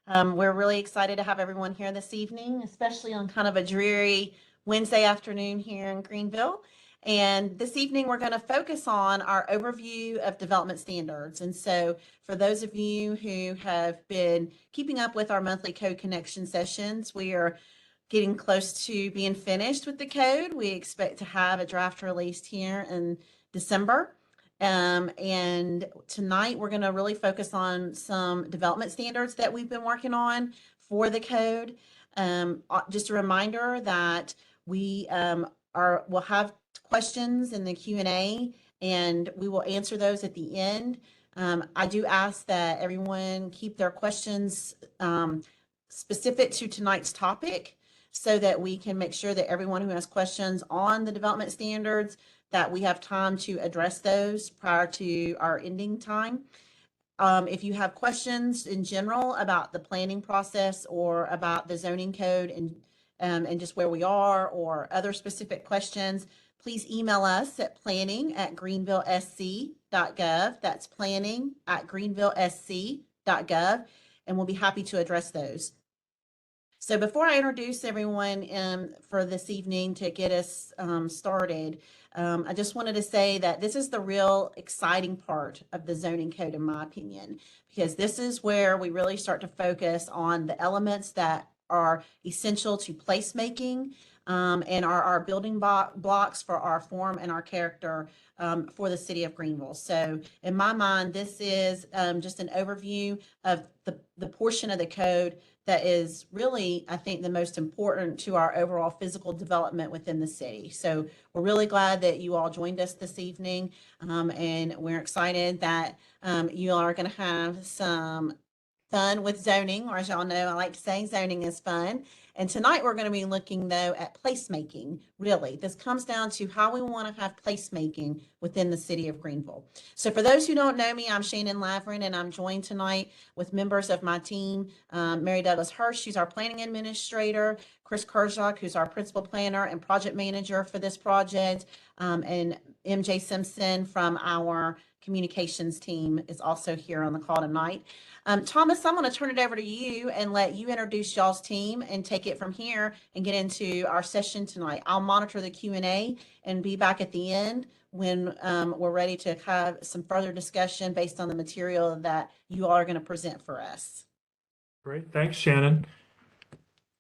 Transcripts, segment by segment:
We're really excited to have everyone here this evening, especially on kind of a dreary Wednesday afternoon here in Greenville. And this evening, we're going to focus on our overview of development standards. And so, for those of you who have been keeping up with our monthly code connection sessions, we are getting close to being finished with the code. We expect to have a draft released here in December. And tonight we're going to really focus on some development standards that we've been working on for the code. Just a reminder that we'll have questions in the Q&A, and we will answer those at the end. I do ask that everyone keep their questions specific to tonight's topic, so that we can make sure that everyone who has questions on the development standards, that we have time to address those prior to our ending time. If you have questions in general about the planning process or about the zoning code and just where we are, or other specific questions, please email us at planning@greenvillesc.gov. That's planning@greenvillesc.gov, and we'll be happy to address those. So before I introduce everyone for this evening to get us started, I just wanted to say that this is the real exciting part of the zoning code, in my opinion, because this is where we really start to focus on the elements that are essential to placemaking and are our building blocks for our form and our character for the city of Greenville. So in my mind, this is just an overview of the portion of the code that is really, I think, the most important to our overall physical development within the city. So we're really glad that you all joined us this evening, and we're excited that you are going to have some fun with zoning, or as y'all know, I like to say zoning is fun. And tonight we're going to be looking, though, at placemaking. Really, this comes down to how we want to have placemaking within the city of Greenville. So for those who don't know me, I'm Shannon Lavrin, and I'm joined tonight with members of my team, Mary Douglas Hirsch, who's our planning administrator, Chris Kershak, who's our principal planner and project manager for this project, and MJ Simpson from our communications team is also here on the call tonight. Thomas, I'm going to turn it over to you and let you introduce y'all's team and take it from here and get into our session tonight. I'll monitor the Q&A and be back at the end when we're ready to have some further discussion based on the material that you all are going to present for us. Great. Thanks, Shannon.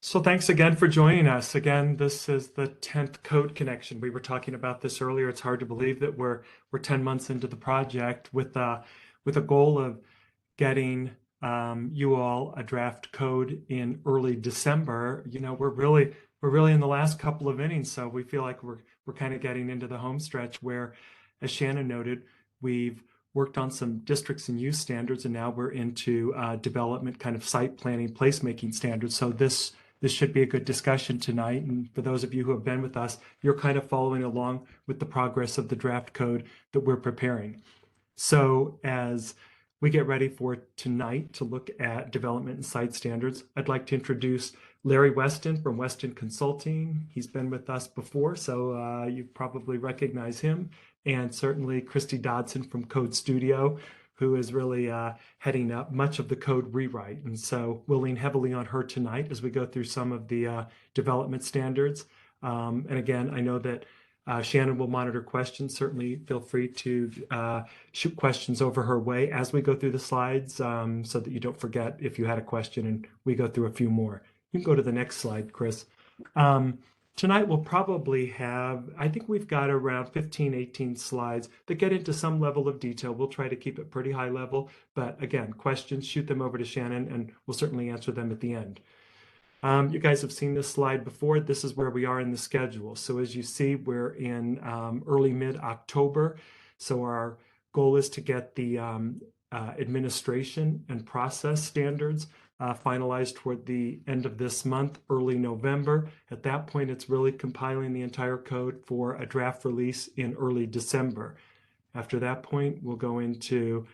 So thanks again for joining us. Again, this is the 10th code connection. We were talking about this earlier. It's hard to believe that we're 10 months into the project with a goal of getting you all a draft code in early December. You know, we're really in the last couple of innings, so we feel like we're kind of getting into the home stretch where, as Shannon noted, we've worked on some districts and use standards, and now we're into development, kind of site planning, placemaking standards. So this should be a good discussion tonight. And for those of you who have been with us, you're kind of following along with the progress of the draft code that we're preparing. So as we get ready for tonight to look at development and site standards, I'd like to introduce Larry Weston from Weston Consulting. He's been with us before, so you probably recognize him. And certainly Christy Dodson from Code Studio, who is really heading up much of the code rewrite. And so we'll lean heavily on her tonight as we go through some of the development standards. And again, I know that Shannon will monitor questions. Certainly feel free to shoot questions over her way as we go through the slides, so that you don't forget if you had a question and we go through a few more. You can go to the next slide, Chris. Tonight we'll probably have, I think we've got around 15, 18 slides that get into some level of detail. We'll try to keep it pretty high level, but again, questions, shoot them over to Shannon and we'll certainly answer them at the end. You guys have seen this slide before. This is where we are in the schedule. So as you see, we're in early mid-October. So our goal is to get the administration and process standards finalized toward the end of this month, early November. At that point, it's really compiling the entire code for a draft release in early December. After that point, we'll go into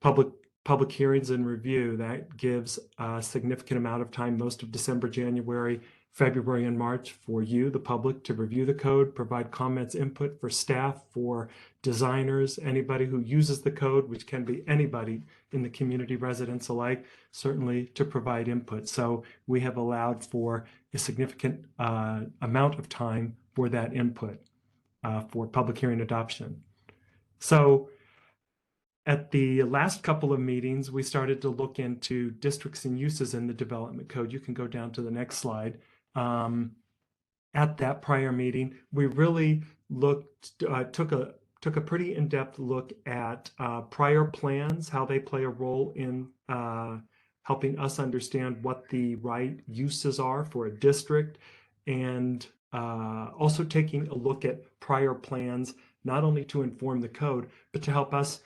public hearings and review. That gives a significant amount of time, most of December, January, February, and March for you, the public, to review the code, provide comments, input for staff, for designers, anybody who uses the code, which can be anybody in the community, residents alike, certainly to provide input. So we have allowed for a significant amount of time for that input for public hearing adoption. So at the last couple of meetings, we started to look into districts and uses in the development code. You can go down to the next slide. At that prior meeting, we really took a pretty in-depth look at prior plans, how they play a role in helping us understand what the right uses are for a district, and also taking a look at prior plans, not only to inform the code, but to help us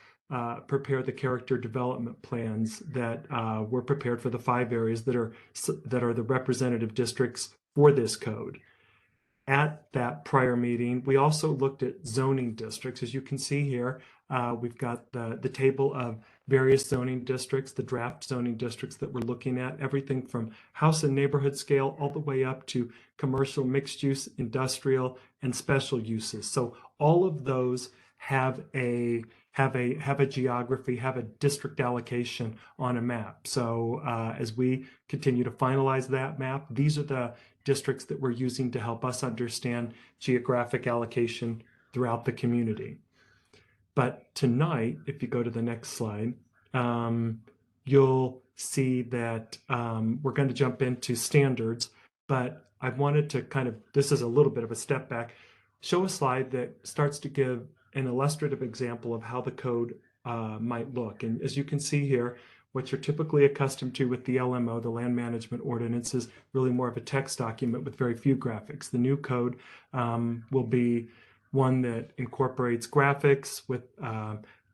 prepare the character development plans that were prepared for the 5 areas that are the representative districts for this code. At that prior meeting, we also looked at zoning districts. As you can see here, we've got the table of various zoning districts, the draft zoning districts that we're looking at, everything from house and neighborhood scale all the way up to commercial, mixed use, industrial, and special uses. So all of those have a geography, have a district allocation on a map. So as we continue to finalize that map, these are the districts that we're using to help us understand geographic allocation throughout the community. But tonight, if you go to the next slide, you'll see that we're going to jump into standards, but I wanted to this is a little bit of a step back, show a slide that starts to give an illustrative example of how the code might look. And as you can see here, what you're typically accustomed to with the LMO, the Land Management Ordinance, is really more of a text document with very few graphics. The new code will be one that incorporates graphics with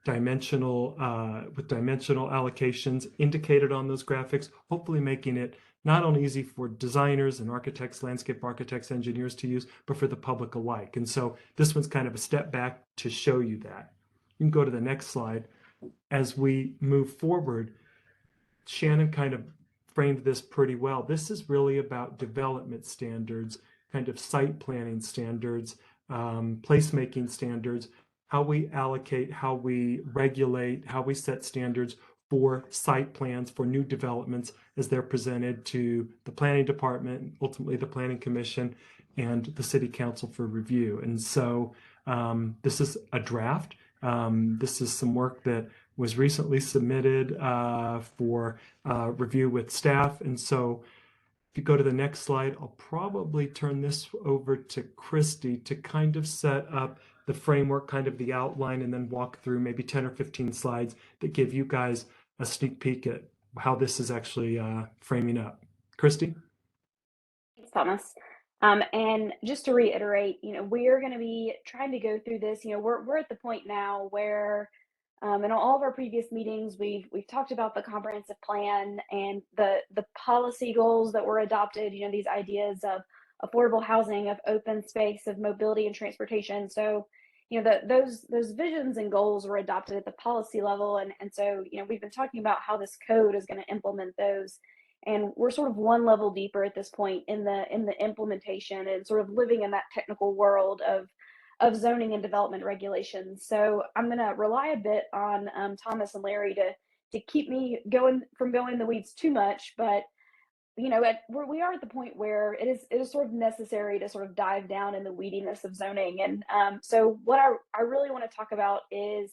dimensional allocations indicated on those graphics, hopefully making it not only easy for designers and architects, landscape architects, engineers to use, but for the public alike. And so this one's kind of a step back to show you that. You can go to the next slide. As we move forward, Shannon kind of framed this pretty well. This is really about development standards, kind of site planning standards, placemaking standards, how we allocate, how we regulate, how we set standards for site plans for new developments as they're presented to the planning department, ultimately the planning commission, and the city council for review. And so this is a draft. This is some work that was recently submitted for review with staff. And so if you go to the next slide, I'll probably turn this over to Christy to kind of set up the framework, kind of the outline, and then walk through maybe 10 or 15 slides that give you guys a sneak peek at how this is actually framing up. Christy? Thanks, Thomas. And just to reiterate, we're going to be trying to go through this. We're at the point now where in all of our previous meetings, we've talked about the comprehensive plan and the policy goals that were adopted, these ideas of affordable housing, of open space, of mobility and transportation. So, those visions and goals were adopted at the policy level. And so, we've been talking about how this code is going to implement those. And we're sort of one level deeper at this point in the implementation and sort of living in that technical world of zoning and development regulations. So I'm going to rely a bit on Thomas and Larry to keep me going in the weeds too much. But we are at the point where it is sort of necessary to sort of dive down in the weediness of zoning. And so what I really want to talk about is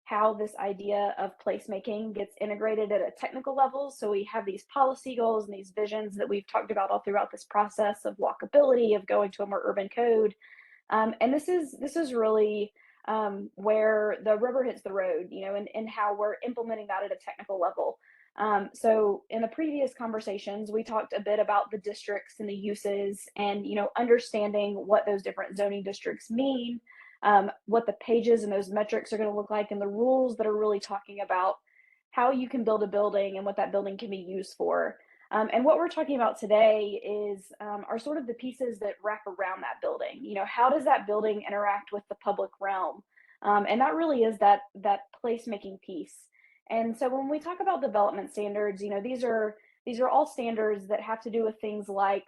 how this idea of placemaking gets integrated at a technical level. So we have these policy goals and these visions that we've talked about all throughout this process of walkability, of going to a more urban code. And this is really where the rubber hits the road, and how we're implementing that at a technical level. So in the previous conversations, we talked a bit about the districts and the uses and, understanding what those different zoning districts mean, what the pages and those metrics are going to look like, and the rules that are really talking about how you can build a building and what that building can be used for. And what we're talking about today are sort of the pieces that wrap around that building. How does that building interact with the public realm? And that really is that placemaking piece. And so when we talk about development standards, these are all standards that have to do with things like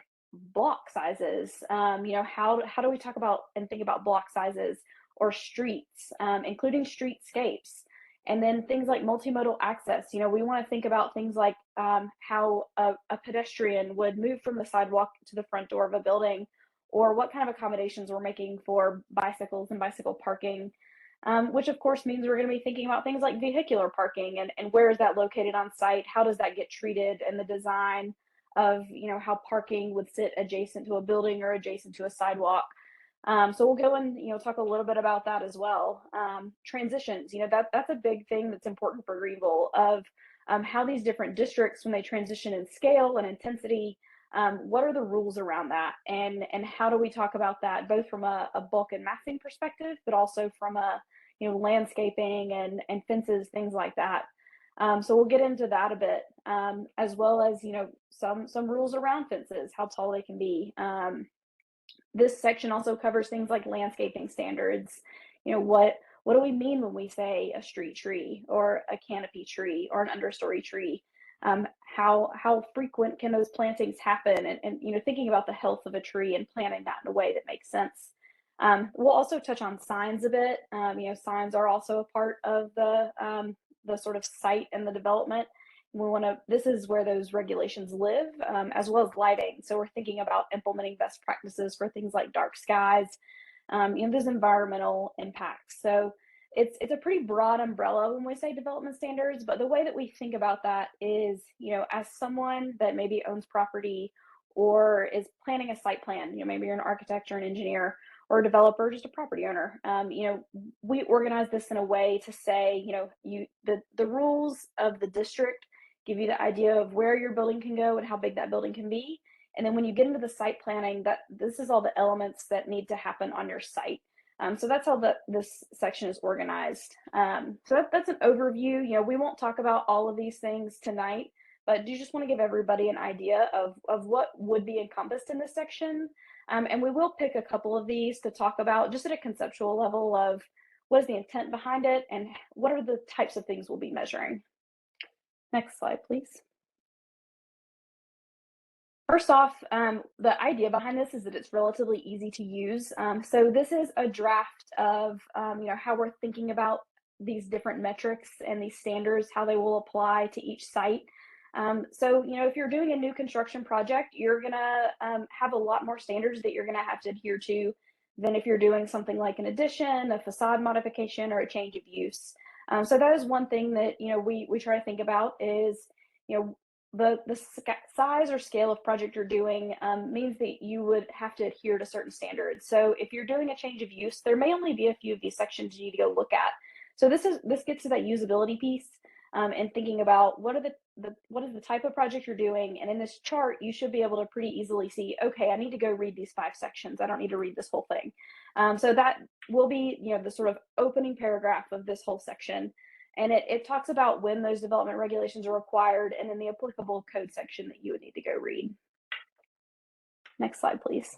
block sizes. How do we talk about and think about block sizes, or streets, including streetscapes. And then things like multimodal access. You know, we want to think about things like how a pedestrian would move from the sidewalk to the front door of a building, or what kind of accommodations we're making for bicycles and bicycle parking, which of course means we're going to be thinking about things like vehicular parking and where is that located on site? How does that get treated, and the design of, you know, how parking would sit adjacent to a building or adjacent to a sidewalk. So we'll go and, you know, talk a little bit about that as well. Transitions, you know, that's a big thing that's important for Greenville, of how these different districts, when they transition in scale and intensity, what are the rules around that, and how do we talk about that both from a bulk and massing perspective, but also from a, you know, landscaping and fences, things like that. So we'll get into that a bit, as well as, you know, some rules around fences, how tall they can be. This section also covers things like landscaping standards. You know, what do we mean when we say a street tree or a canopy tree or an understory tree? How frequent can those plantings happen? And you know, thinking about the health of a tree and planting that in a way that makes sense. We'll also touch on signs a bit. You know, signs are also a part of the sort of site and the development. We want to, this is where those regulations live, as well as lighting. So we're thinking about implementing best practices for things like dark skies, you know, there's environmental impacts. So it's a pretty broad umbrella when we say development standards, but the way that we think about that is, you know, as someone that maybe owns property or is planning a site plan, you know, maybe you're an architect or an engineer or a developer, just a property owner. You know, we organize this in a way to say, you know, the rules of the district give you the idea of where your building can go and how big that building can be. And then when you get into the site planning, that this is all the elements that need to happen on your site. So that's how this section is organized. So that's an overview. You know, we won't talk about all of these things tonight, but do just want to give everybody an idea of what would be encompassed in this section. And we will pick a couple of these to talk about just at a conceptual level of what is the intent behind it and what are the types of things we'll be measuring. Next slide, please. First off, the idea behind this is that it's relatively easy to use. So this is a draft of you know, how we're thinking about these different metrics and these standards, how they will apply to each site. So, you know, if you're doing a new construction project, you're gonna have a lot more standards that you're gonna have to adhere to than if you're doing something like an addition, a facade modification, or a change of use. So that is one thing that, you know, we try to think about is, you know, the size or scale of project you're doing means that you would have to adhere to certain standards. So if you're doing a change of use, there may only be a few of these sections you need to go look at. So this gets to that usability piece, and thinking about what is the type of project you're doing. And in this chart, you should be able to pretty easily see, okay, I need to go read these 5 sections. I don't need to read this whole thing. So that will be, you know, the sort of opening paragraph of this whole section. And it talks about when those development regulations are required and then the applicable code section that you would need to go read. Next slide, please.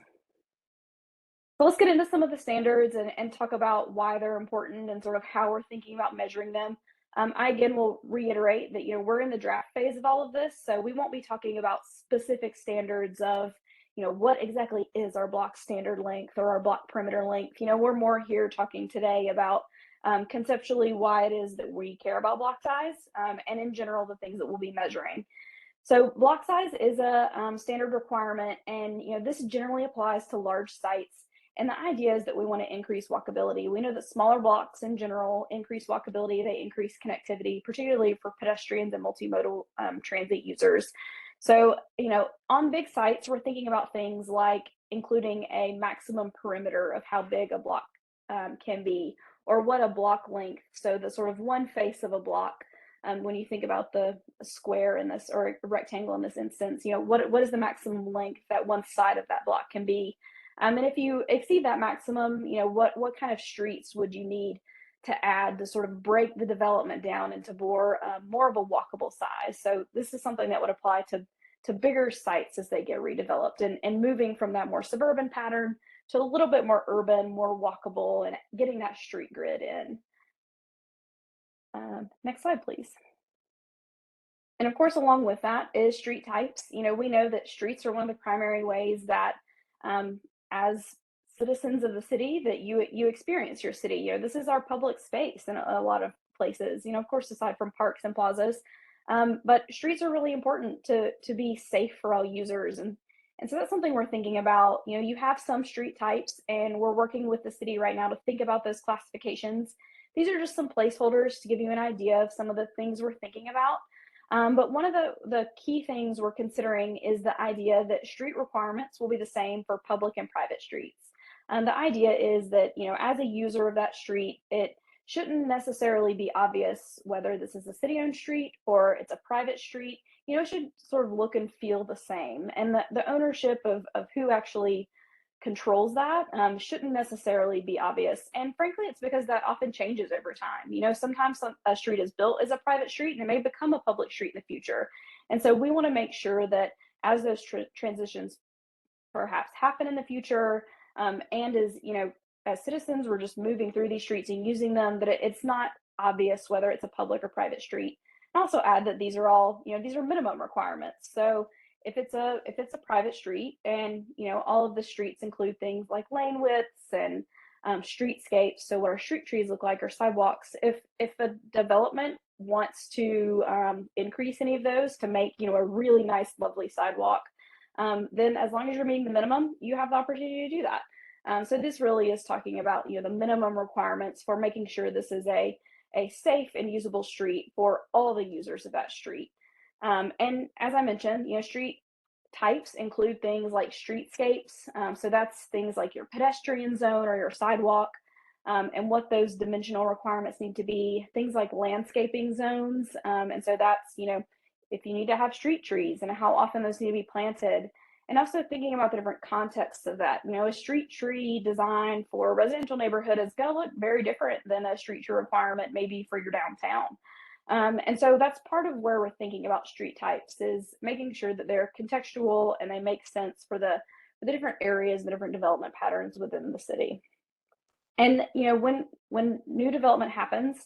So let's get into some of the standards and talk about why they're important and sort of how we're thinking about measuring them. I again will reiterate that, you know, we're in the draft phase of all of this, so we won't be talking about specific standards of, you know, what exactly is our block standard length or our block perimeter length. You know, we're more here talking today about conceptually why it is that we care about block size, and in general the things that we'll be measuring. So block size is a standard requirement, and you know, this generally applies to large sites. And the idea is that we want to increase walkability. We know that smaller blocks in general increase walkability, they increase connectivity, particularly for pedestrians and multimodal transit users. So, you know, on big sites, we're thinking about things like including a maximum perimeter of how big a block can be, or what a block length, so the sort of one face of a block, when you think about the square in this, or a rectangle in this instance, you know, what is the maximum length that one side of that block can be? And if you exceed that maximum, you know, what kind of streets would you need to add to sort of break the development down into more of a walkable size? So this is something that would apply to bigger sites as they get redeveloped, and moving from that more suburban pattern to a little bit more urban, more walkable, and getting that street grid in. Next slide, please. And of course, along with that is street types. You know, we know that streets are one of the primary ways that as citizens of the city that you experience your city. This is our public space in a lot of places. Of course, aside from parks and plazas, but streets are really important to be safe for all users, and so that's something we're thinking about. You have some street types, and we're working with the city right now to think about those classifications. These are just some placeholders to give you an idea of some of the things we're thinking about. But one of the key things we're considering is the idea that street requirements will be the same for public and private streets. And the idea is that, as a user of that street, it shouldn't necessarily be obvious whether this is a city-owned street or it's a private street. It should sort of look and feel the same. And the ownership of who actually controls that shouldn't necessarily be obvious. And frankly, it's because that often changes over time. Sometimes a street is built as a private street and it may become a public street in the future. And so we want to make sure that as those transitions perhaps happen in the future, and as citizens, we're just moving through these streets and using them, that it's not obvious whether it's a public or private street. And also add that these are all, these are minimum requirements. So if it's a private street, and all of the streets include things like lane widths and streetscapes, so what our street trees look like, or sidewalks, if a development wants to increase any of those to make a really nice, lovely sidewalk, then as long as you're meeting the minimum, you have the opportunity to do that. So this really is talking about the minimum requirements for making sure this is a safe and usable street for all the users of that street. And as I mentioned, street types include things like streetscapes. So that's things like your pedestrian zone or your sidewalk, and what those dimensional requirements need to be. Things like landscaping zones. And so that's, if you need to have street trees and how often those need to be planted. And also thinking about the different contexts of that. A street tree design for a residential neighborhood is going to look very different than a street tree requirement maybe for your downtown. And so that's part of where we're thinking about street types, is making sure that they're contextual and they make sense for the different areas, the different development patterns within the city. And when new development happens,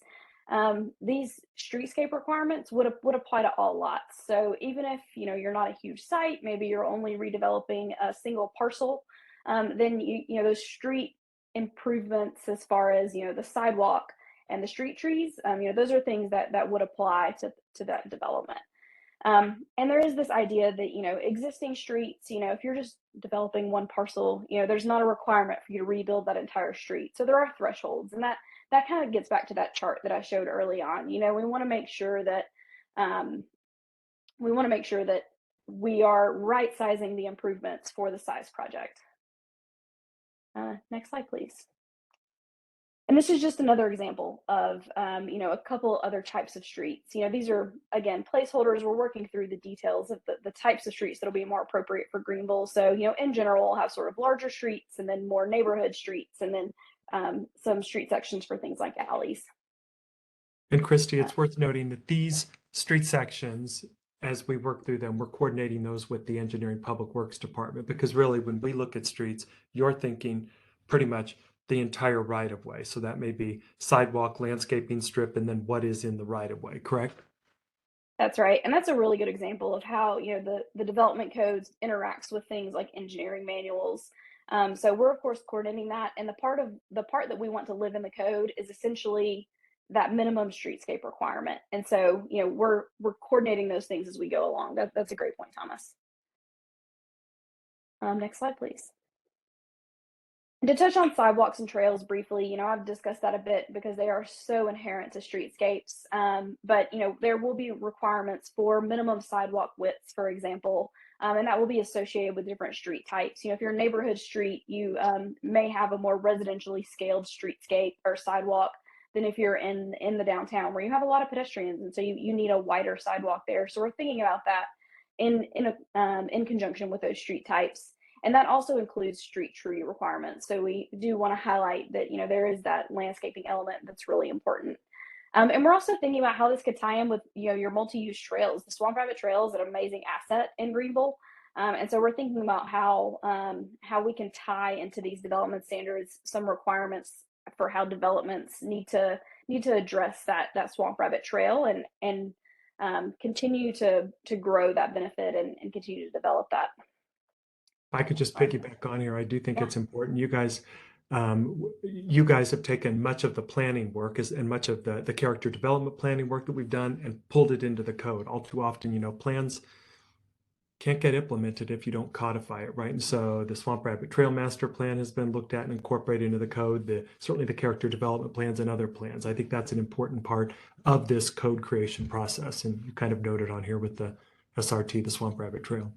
these streetscape requirements would apply to all lots. So even if you're not a huge site, maybe you're only redeveloping a single parcel, then those street improvements, as far as the sidewalk and the street trees, those are things that would apply to that development. And there is this idea that existing streets, if you're just developing one parcel, there's not a requirement for you to rebuild that entire street. So there are thresholds, and that kind of gets back to that chart that I showed early on. We want to make sure that we are right sizing the improvements for the size project. Next slide, please. And this is just another example of, a couple other types of streets. These are, again, placeholders. We're working through the details of the types of streets that'll be more appropriate for Greenville. So, in general, we'll have sort of larger streets, and then more neighborhood streets, and then some street sections for things like alleys. And Christy, it's worth noting that these street sections, as we work through them, we're coordinating those with the Engineering Public Works Department, because really when we look at streets, you're thinking pretty much the entire right-of-way. So that may be sidewalk, landscaping strip, and then what is in the right-of-way, correct? That's right. And that's a really good example of how, the development codes interacts with things like engineering manuals. So we're of course coordinating that. And the part that we want to live in the code is essentially that minimum streetscape requirement. And so, we're coordinating those things as we go along. That's a great point, Thomas. Next slide, please. And to touch on sidewalks and trails briefly, I've discussed that a bit because they are so inherent to streetscapes. But there will be requirements for minimum sidewalk widths, for example, and that will be associated with different street types. If you're a neighborhood street, you may have a more residentially scaled streetscape or sidewalk than if you're in the downtown, where you have a lot of pedestrians, and so you need a wider sidewalk there. So we're thinking about that in conjunction with those street types. And that also includes street tree requirements. So we do want to highlight that, there is that landscaping element that's really important. And we're also thinking about how this could tie in with, your multi-use trails. The Swamp Rabbit Trail is an amazing asset in Greenville. And so we're thinking about how we can tie into these development standards some requirements for how developments need to address that Swamp Rabbit Trail and continue to grow that benefit and continue to develop that. I could just Sorry. piggyback on here. I do think Yeah. it's important. You guys have taken much of the planning work and much of the character development planning work that we've done and pulled it into the code. All too often, plans can't get implemented if you don't codify it, right? And so the Swamp Rabbit Trail Master Plan has been looked at and incorporated into the code, certainly the character development plans and other plans. I think that's an important part of this code creation process. And you kind of noted on here with the SRT, the Swamp Rabbit Trail.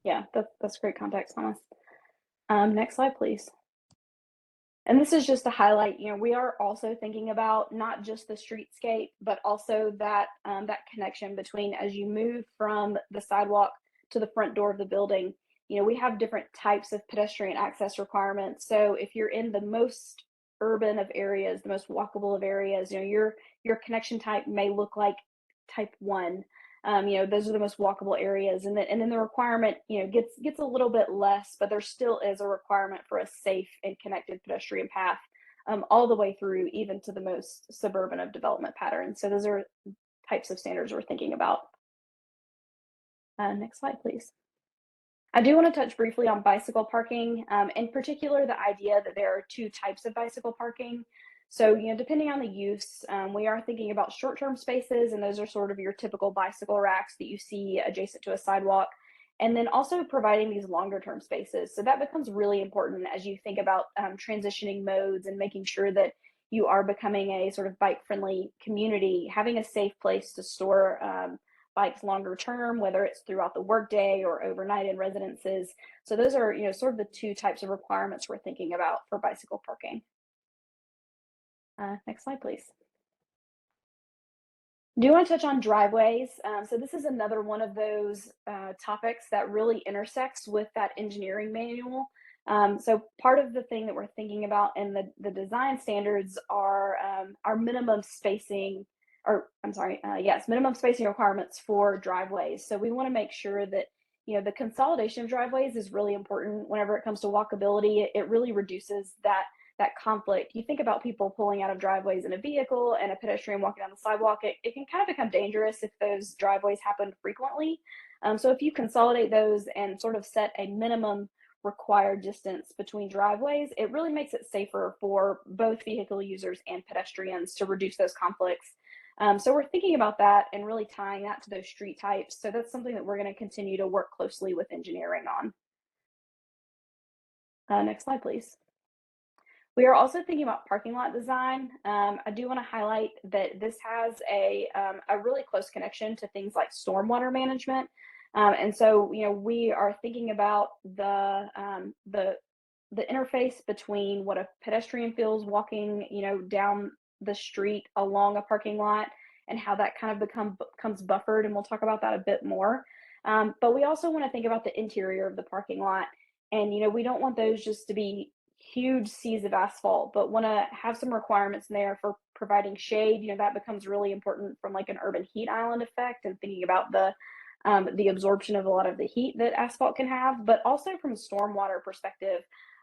Yeah, that's great context, Thomas. Next slide, please. And this is just to highlight, we are also thinking about not just the streetscape, but also that that connection between as you move from the sidewalk to the front door of the building. We have different types of pedestrian access requirements. So if you're in the most urban of areas, the most walkable of areas, your connection type may look like type 1. Those are the most walkable areas, and then the requirement, gets a little bit less, but there still is a requirement for a safe and connected pedestrian path, all the way through, even to the most suburban of development patterns. So those are types of standards we're thinking about. Next slide, please. I do want to touch briefly on bicycle parking, in particular, the idea that there are 2 types of bicycle parking. So, depending on the use, we are thinking about short-term spaces, and those are sort of your typical bicycle racks that you see adjacent to a sidewalk, and then also providing these longer-term spaces. So that becomes really important as you think about transitioning modes and making sure that you are becoming a sort of bike-friendly community, having a safe place to store bikes longer term, whether it's throughout the workday or overnight in residences. So those are, sort of the 2 types of requirements we're thinking about for bicycle parking. Next slide, please. Do you want to touch on driveways? So this is another one of those topics that really intersects with that engineering manual. So part of the thing that we're thinking about in the design standards are our minimum spacing, minimum spacing requirements for driveways. So we want to make sure that the consolidation of driveways is really important whenever it comes to walkability. It really reduces that conflict. You think about people pulling out of driveways in a vehicle and a pedestrian walking down the sidewalk, it can kind of become dangerous if those driveways happen frequently. So if you consolidate those and sort of set a minimum required distance between driveways, it really makes it safer for both vehicle users and pedestrians to reduce those conflicts. So we're thinking about that and really tying that to those street types. So that's something that we're going to continue to work closely with engineering on. Next slide, please. We are also thinking about parking lot design. I do want to highlight that this has a really close connection to things like stormwater management. And so, we are thinking about the interface between what a pedestrian feels walking, down the street along a parking lot, and how that kind of becomes buffered. And we'll talk about that a bit more. But we also want to think about the interior of the parking lot. And, we don't want those just to be huge seas of asphalt, but want to have some requirements in there for providing shade. That becomes really important from like an urban heat island effect and thinking about the absorption of a lot of the heat that asphalt can have, but also from a stormwater perspective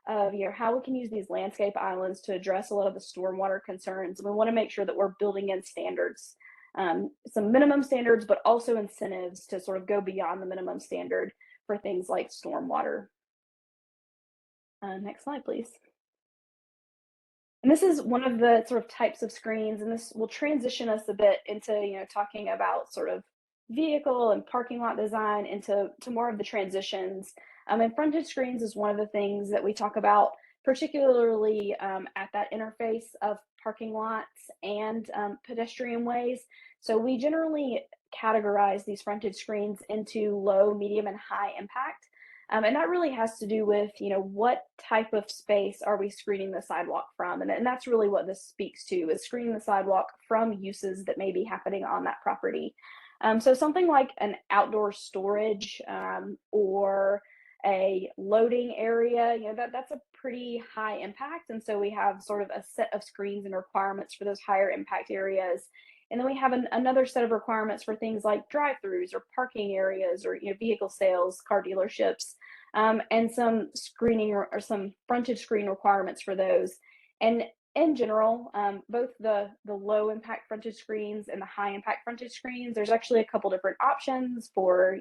of how we can use these landscape islands to address a lot of the stormwater concerns. And we want to make sure that we're building in standards, some minimum standards, but also incentives to sort of go beyond the minimum standard for things like stormwater. Next slide, please. And this is one of the sort of types of screens, and this will transition us a bit into, talking about sort of vehicle and parking lot design into more of the transitions. And frontage screens is one of the things that we talk about, particularly at that interface of parking lots and pedestrian ways. So we generally categorize these frontage screens into low, medium, and high impact. And that really has to do with, what type of space are we screening the sidewalk from? And that's really what this speaks to, is screening the sidewalk from uses that may be happening on that property. So something like an outdoor storage or a loading area, that's a pretty high impact. And so we have sort of a set of screens and requirements for those higher impact areas. And then we have another set of requirements for things like drive-throughs or parking areas or vehicle sales, car dealerships, and some screening or some frontage screen requirements for those. And in general, both the low impact frontage screens and the high impact frontage screens, there's actually a couple different options for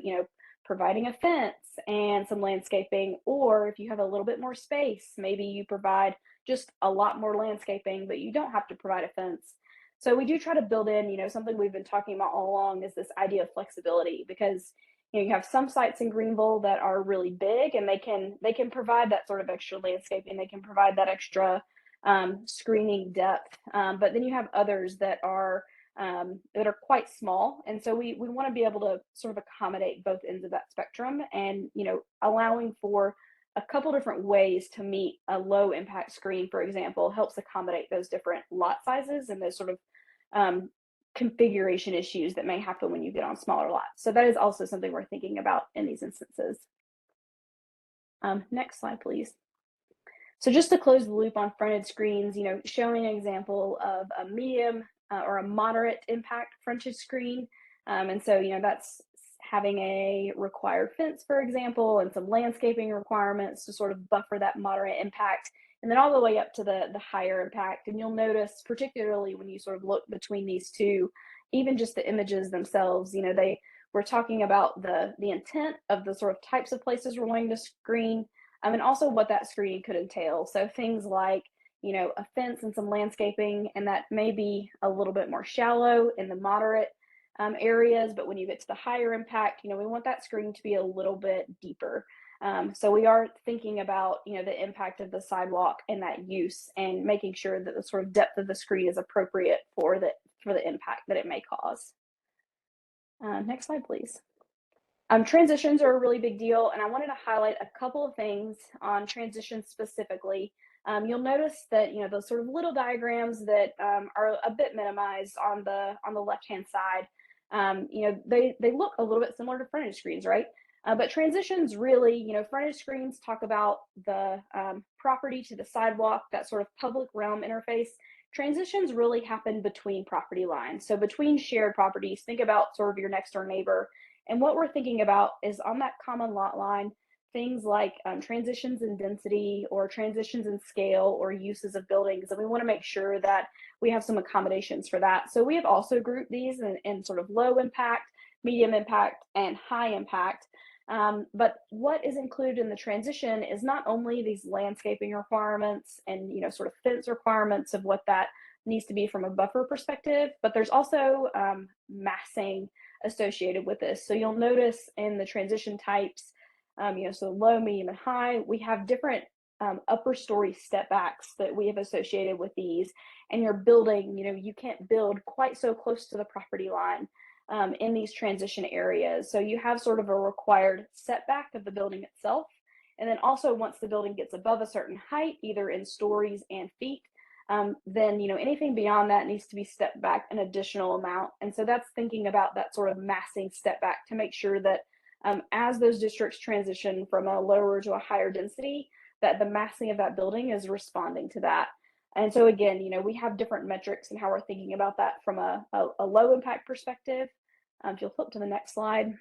providing a fence and some landscaping, or if you have a little bit more space, maybe you provide just a lot more landscaping, but you don't have to provide a fence. So we do try to build in, something we've been talking about all along is this idea of flexibility, because you have some sites in Greenville that are really big and they can provide that sort of extra landscaping, they can provide that extra screening depth, but then you have others that are quite small, and so we want to be able to sort of accommodate both ends of that spectrum, and allowing for a couple different ways to meet a low impact screen, for example, helps accommodate those different lot sizes and those sort of configuration issues that may happen when you get on smaller lots. So that is also something we're thinking about in these instances. Next slide, please. So just to close the loop on frontage screens, showing an example of a medium or a moderate impact frontage screen. And so, that's having a required fence, for example, and some landscaping requirements to sort of buffer that moderate impact, and then all the way up to the higher impact. And you'll notice, particularly when you sort of look between these two, even just the images themselves, we're talking about the intent of the sort of types of places we're wanting to screen, and also what that screening could entail. So things like, a fence and some landscaping, and that may be a little bit more shallow in the moderate areas, but when you get to the higher impact, we want that screen to be a little bit deeper. So we are thinking about, the impact of the sidewalk and that use, and making sure that the sort of depth of the screen is appropriate for the impact that it may cause. Next slide, please. Transitions are a really big deal, and I wanted to highlight a couple of things on transitions specifically. You'll notice that those sort of little diagrams that are a bit minimized on the left-hand side. They look a little bit similar to frontage screens, right? But transitions really, frontage screens talk about the property to the sidewalk, that sort of public realm interface. Transitions really happen between property lines. So between shared properties, think about sort of your next door neighbor. And what we're thinking about is on that common lot line, things like transitions in density or transitions in scale or uses of buildings. And we want to make sure that we have some accommodations for that. So we have also grouped these in sort of low impact, medium impact, and high impact. But what is included in the transition is not only these landscaping requirements and sort of fence requirements of what that needs to be from a buffer perspective, but there's also massing associated with this. So you'll notice in the transition types, so low, medium, and high, we have different upper story step backs that we have associated with these. And your building, you can't build quite so close to the property line in these transition areas. So you have sort of a required setback of the building itself. And then also once the building gets above a certain height, either in stories and feet, then anything beyond that needs to be stepped back an additional amount. And so that's thinking about that sort of massing step back to make sure that as those districts transition from a lower to a higher density, that the massing of that building is responding to that. And so again, we have different metrics and how we're thinking about that from a low impact perspective. If you'll flip to the next slide,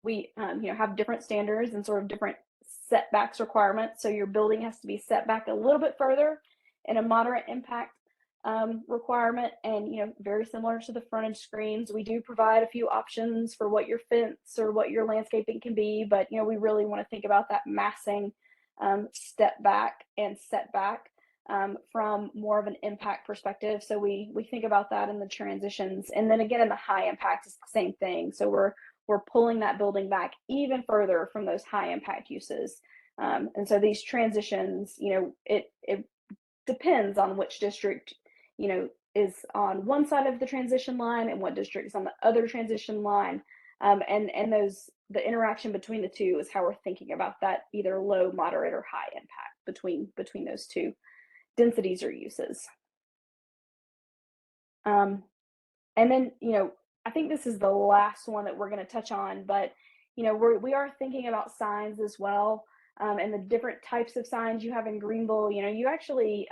we have different standards and sort of different setbacks requirements. So your building has to be set back a little bit further in a moderate impact requirement, and very similar to the frontage screens, we do provide a few options for what your fence or what your landscaping can be, but we really want to think about that massing step back and setback from more of an impact perspective. So we think about that in the transitions, and then again in the high impact is the same thing. So we're pulling that building back even further from those high impact uses, and so these transitions, it depends on which district is on one side of the transition line and what district is on the other transition line, and the interaction between the two is how we're thinking about that either low, moderate, or high impact between those two densities or uses. And then I think this is the last one that we're going to touch on, but we are thinking about signs as well, and the different types of signs you have in Greenville. You actually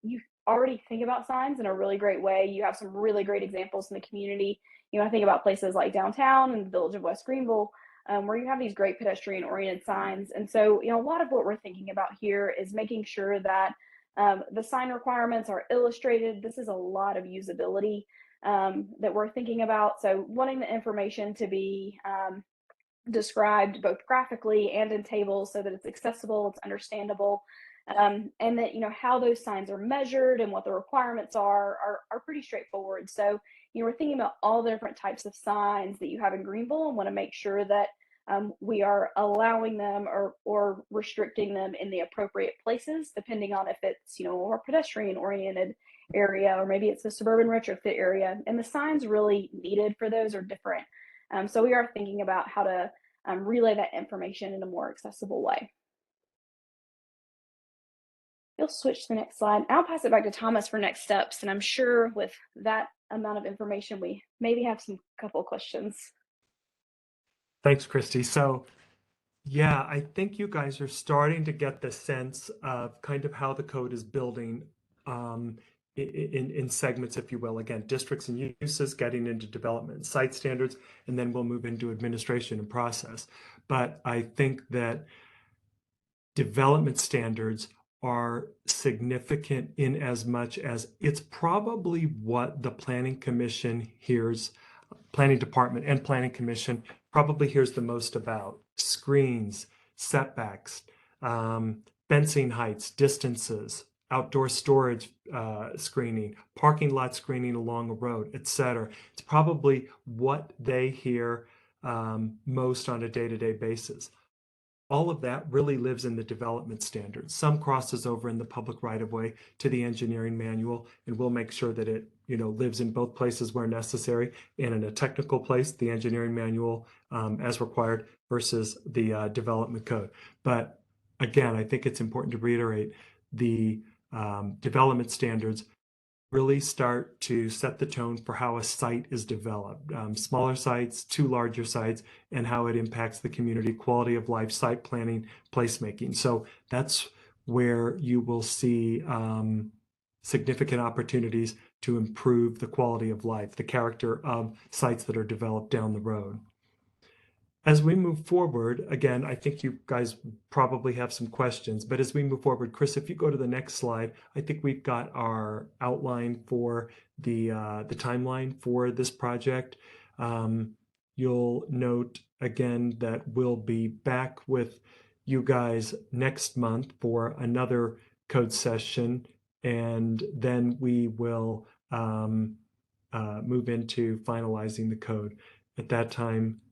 you already think about signs in a really great way. You have some really great examples in the community. I think about places like downtown and the village of West Greenville, where you have these great pedestrian oriented signs. And so a lot of what we're thinking about here is making sure that the sign requirements are illustrated. This is a lot of usability that we're thinking about. So wanting the information to be described both graphically and in tables so that it's accessible, it's understandable, and that how those signs are measured and what the requirements are pretty straightforward. So we're thinking about all the different types of signs that you have in Greenville and want to make sure that we are allowing them or restricting them in the appropriate places, depending on if it's a more pedestrian oriented area or maybe it's a suburban retrofit area. And the signs really needed for those are different. So we are thinking about how to relay that information in a more accessible way. You'll switch to the next slide. I'll pass it back to Thomas for next steps. And I'm sure with that amount of information, we maybe have some couple questions. Thanks, Christy. So yeah, I think you guys are starting to get the sense of kind of how the code is building in segments, if you will. Again, districts and uses, getting into development, site standards, and then we'll move into administration and process. But I think that development standards are significant in as much as it's probably what the Planning Commission hears, Planning Department and Planning Commission probably hears the most about: screens, setbacks, fencing heights, distances, outdoor storage screening, parking lot screening along a road, etc. It's probably what they hear most on a day-to-day basis. All of that really lives in the development standards. Some crosses over in the public right-of-way to the engineering manual, and we'll make sure that it lives in both places where necessary, and in a technical place, the engineering manual as required versus the development code. But again, I think it's important to reiterate the development standards really start to set the tone for how a site is developed. Smaller sites to larger sites, and how it impacts the community, quality of life, site planning, placemaking. So that's where you will see significant opportunities to improve the quality of life, the character of sites that are developed down the road. As we move forward, again, I think you guys probably have some questions, but as we move forward, Chris, if you go to the next slide, I think we've got our outline for the timeline for this project. You'll note again that we'll be back with you guys next month for another code session, and then we will move into finalizing the code. At that time,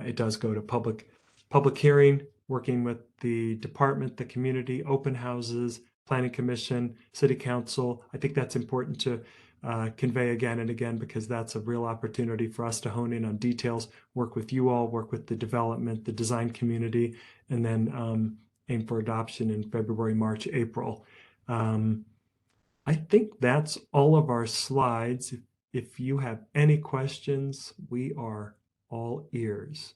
it does go to public hearing, working with the department, the community, open houses, planning commission, city council. I think that's important to convey again and again, because that's a real opportunity for us to hone in on details, work with you all, work with the development, the design community, and then aim for adoption in February, March, April. I think that's all of our slides. If you have any questions, we are all ears.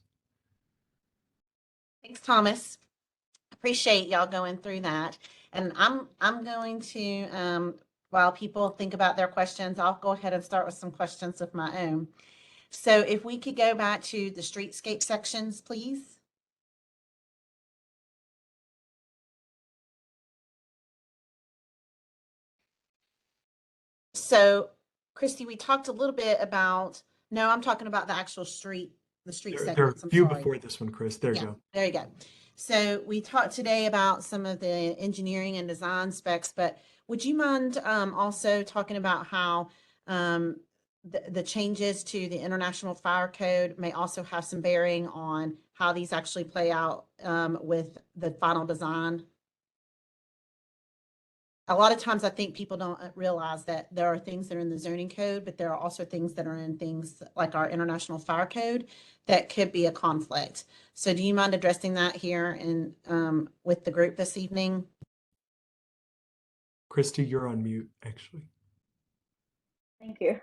Thanks, Thomas. Appreciate y'all going through that. And I'm going to, while people think about their questions, I'll go ahead and start with some questions of my own. So if we could go back to the streetscape sections, please. So Christy, we talked a little bit about, no, I'm talking about the actual street, the street There are segments. a I'm few sorry. before this one, Chris. There you go. There you go. So we talked today about some of the engineering and design specs, but would you mind also talking about how the changes to the International Fire Code may also have some bearing on how these actually play out with the final design? A lot of times I think people don't realize that there are things that are in the zoning code, but there are also things that are in things like our International Fire Code that could be a conflict. So do you mind addressing that here in with the group this evening? Christy, you're on mute, actually. Thank you.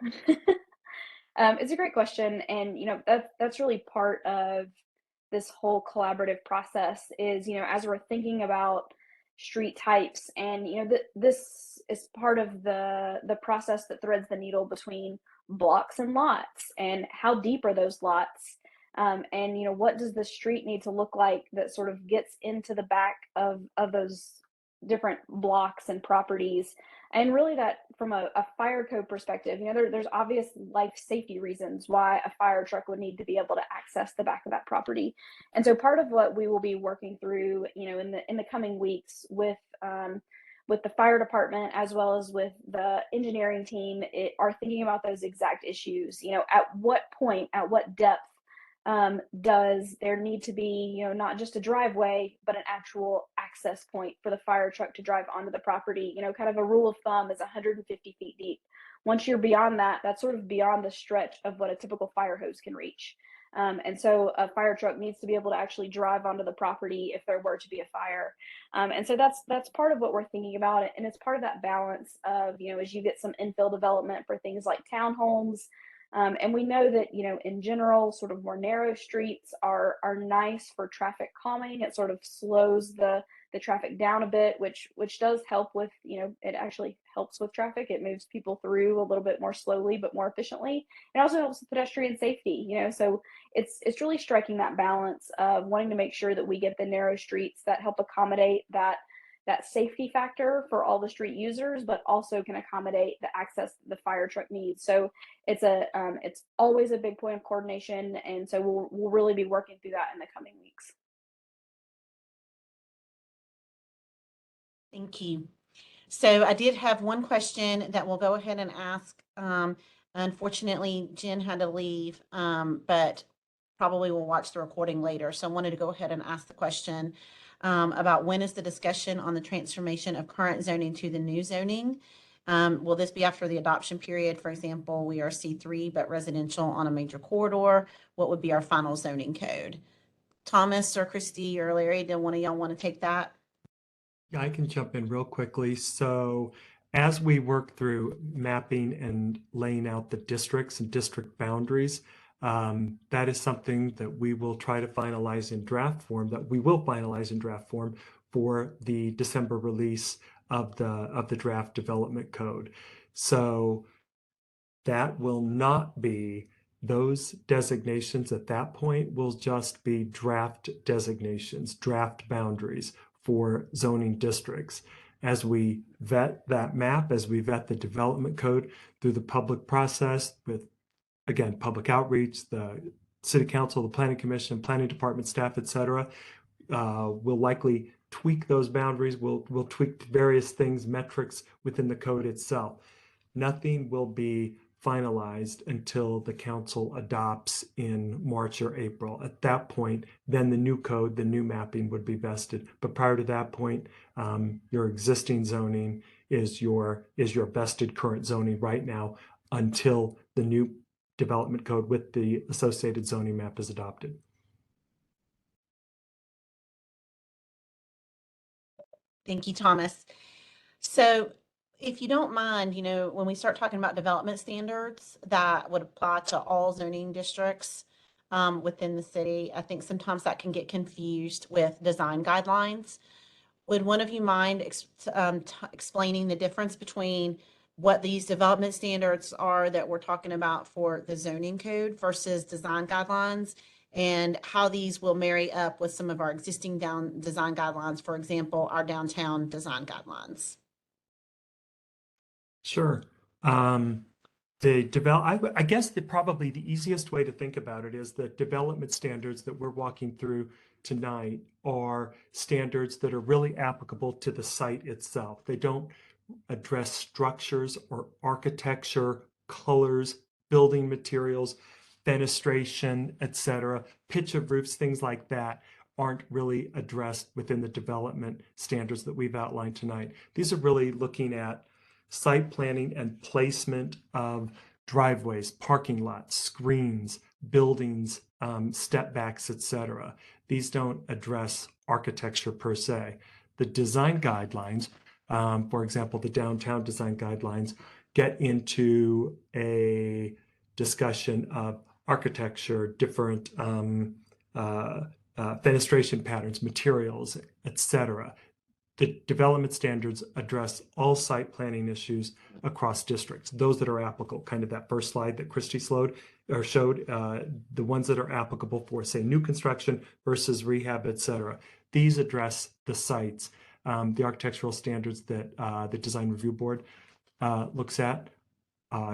It's a great question, and that's really part of this whole collaborative process. Is as we're thinking about street types, and this is part of the process that threads the needle between blocks and lots, and how deep are those lots, and what does the street need to look like that sort of gets into the back of those different blocks and properties, And really that from a fire code perspective, there's obvious life safety reasons why a fire truck would need to be able to access the back of that property. And so part of what we will be working through, in the coming weeks with the fire department as well as with the engineering team are thinking about those exact issues. At what point, at what depth does there need to be, not just a driveway, but an actual access point for the fire truck to drive onto the property? Kind of a rule of thumb is 150 feet deep. Once you're beyond that, that's sort of beyond the stretch of what a typical fire hose can reach. And so a fire truck needs to be able to actually drive onto the property if there were to be a fire. And so that's part of what we're thinking about. And it's part of that balance of, as you get some infill development for things like townhomes. And we know that, in general, sort of more narrow streets are nice for traffic calming. It sort of slows the traffic down a bit, which does help with, it actually helps with traffic. It moves people through a little bit more slowly, but more efficiently. It also helps with pedestrian safety, so it's really striking that balance of wanting to make sure that we get the narrow streets that help accommodate that safety factor for all the street users, but also can accommodate the access the fire truck needs. So it's always a big point of coordination. And so we'll really be working through that in the coming weeks. Thank you. So I did have one question that we'll go ahead and ask. Unfortunately, Jen had to leave, but probably will watch the recording later. So I wanted to go ahead and ask the question about when is the discussion on the transformation of current zoning to the new zoning? Will this be after the adoption period? For example, we are C3, but residential on a major corridor. What would be our final zoning code? Thomas or Christy or Larry, do one of y'all want to take that? Yeah, I can jump in real quickly. So as we work through mapping and laying out the districts and district boundaries, that is something that we will try to finalize in draft form, for the December release of the draft development code. So that will not be, those designations at that point will just be draft designations, draft boundaries for zoning districts. As we vet that map, as we vet the development code through the public process with, again, public outreach, the city council, the planning commission, planning department staff, etc., we'll likely tweak those boundaries. We'll tweak various things, metrics within the code itself. Nothing will be finalized until the council adopts in March or April. At that point, then the new code, the new mapping would be vested. But prior to that point, your existing zoning is your vested current zoning right now until the new development code with the associated zoning map is adopted. Thank you, Thomas. So if you don't mind, when we start talking about development standards that would apply to all zoning districts within the city, I think sometimes that can get confused with design guidelines. Would one of you mind explaining the difference between what these development standards are that we're talking about for the zoning code versus design guidelines, and how these will marry up with some of our existing design guidelines, for example, our downtown design guidelines? Sure. I guess probably the easiest way to think about it is that development standards that we're walking through tonight are standards that are really applicable to the site itself. They don't address structures or architecture, colors, building materials, fenestration, etc. Pitch of roofs, things like that aren't really addressed within the development standards that we've outlined tonight. These are really looking at site planning and placement of driveways, parking lots, screens, buildings, step backs, etc. These don't address architecture per se. The design guidelines, for example, the downtown design guidelines, get into a discussion of architecture, different fenestration patterns, materials, etc. The development standards address all site planning issues across districts, those that are applicable, kind of that first slide that Christy showed, the ones that are applicable for, say, new construction versus rehab, etc. These address the sites. the architectural standards that the Design Review Board looks at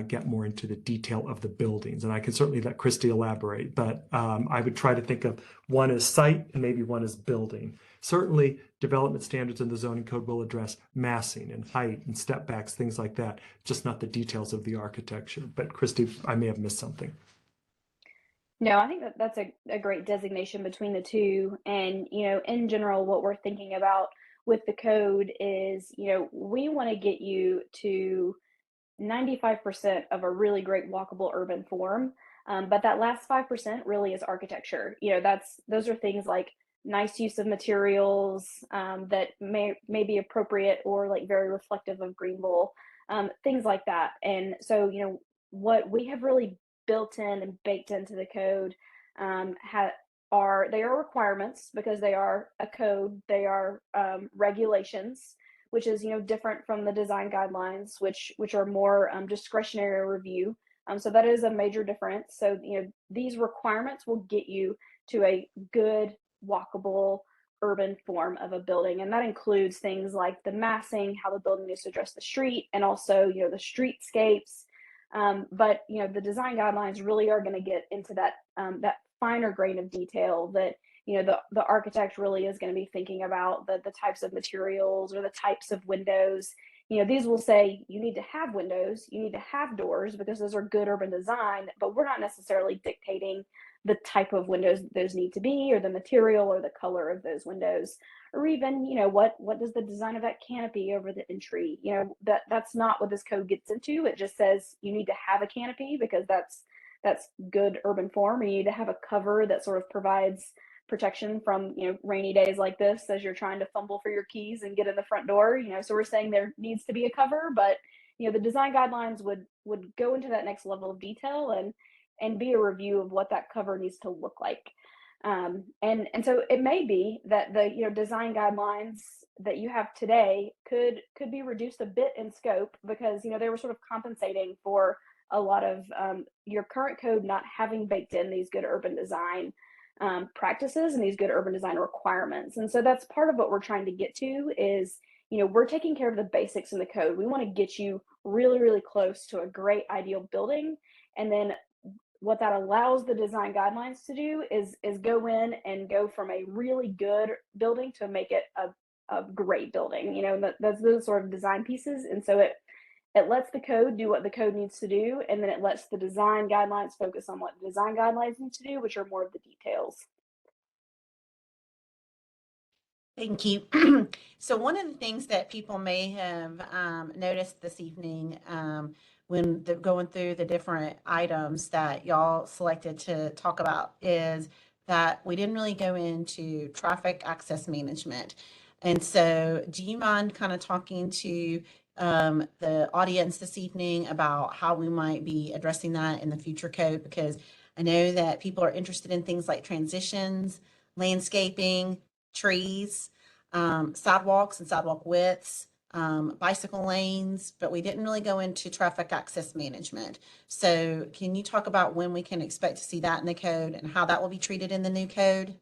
get more into the detail of the buildings. And I can certainly let Christy elaborate, but I would try to think of one as site and maybe one as building. Certainly, development standards in the zoning code will address massing and height and step backs, things like that, just not the details of the architecture. But Christy, I may have missed something. No, I think that that's a great designation between the two. And, in general, what we're thinking about with the code is, we want to get you to 95% of a really great walkable urban form. But that last 5% really is architecture. Those are things like nice use of materials that may be appropriate or like very reflective of Greenville, things like that. And so, what we have really built in and baked into the code they are requirements because they are a code. They are regulations, which is different from the design guidelines, which are more discretionary review. So that is a major difference. So these requirements will get you to a good walkable urban form of a building, and that includes things like the massing, how the building needs to address the street, and also the streetscapes. But the design guidelines really are going to get into that finer grain of detail that the architect really is going to be thinking about the types of materials or the types of windows. These will say you need to have windows, you need to have doors because those are good urban design, but we're not necessarily dictating the type of windows those need to be or the material or the color of those windows, or even what does the design of that canopy over the entry. That's not what this code gets into. It just says you need to have a canopy because that's good urban form, or you need to have a cover that sort of provides protection from rainy days like this as you're trying to fumble for your keys and get in the front door. So we're saying there needs to be a cover, but the design guidelines would go into that next level of detail and be a review of what that cover needs to look like. And so it may be that the design guidelines that you have today could be reduced a bit in scope because they were sort of compensating for a lot of your current code not having baked in these good urban design practices and these good urban design requirements. And so that's part of what we're trying to get to is we're taking care of the basics in the code. We want to get you really, really close to a great ideal building, and then what that allows the design guidelines to do is go in and go from a really good building to make it a great building. That's those sort of design pieces. And so it lets the code do what the code needs to do, and then it lets the design guidelines focus on what the design guidelines need to do, which are more of the details. Thank you. So one of the things that people may have noticed this evening when they're going through the different items that y'all selected to talk about is that we didn't really go into traffic access management. And so do you mind kind of talking to the audience this evening about how we might be addressing that in the future code? Because I know that people are interested in things like transitions, landscaping, trees, sidewalks and sidewalk widths, bicycle lanes, but we didn't really go into traffic access management. So can you talk about when we can expect to see that in the code and how that will be treated in the new code?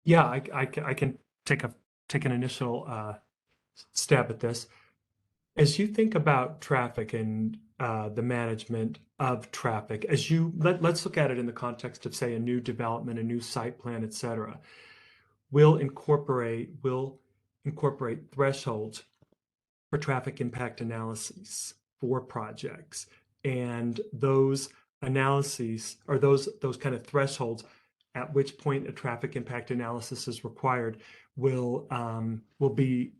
Yeah, I can take an initial stab at this. As you think about traffic and the management of traffic, let's look at it in the context of, say, a new development, a new site plan, et cetera. We'll incorporate thresholds for traffic impact analyses for projects, and those analyses or those kind of thresholds at which point a traffic impact analysis is required will be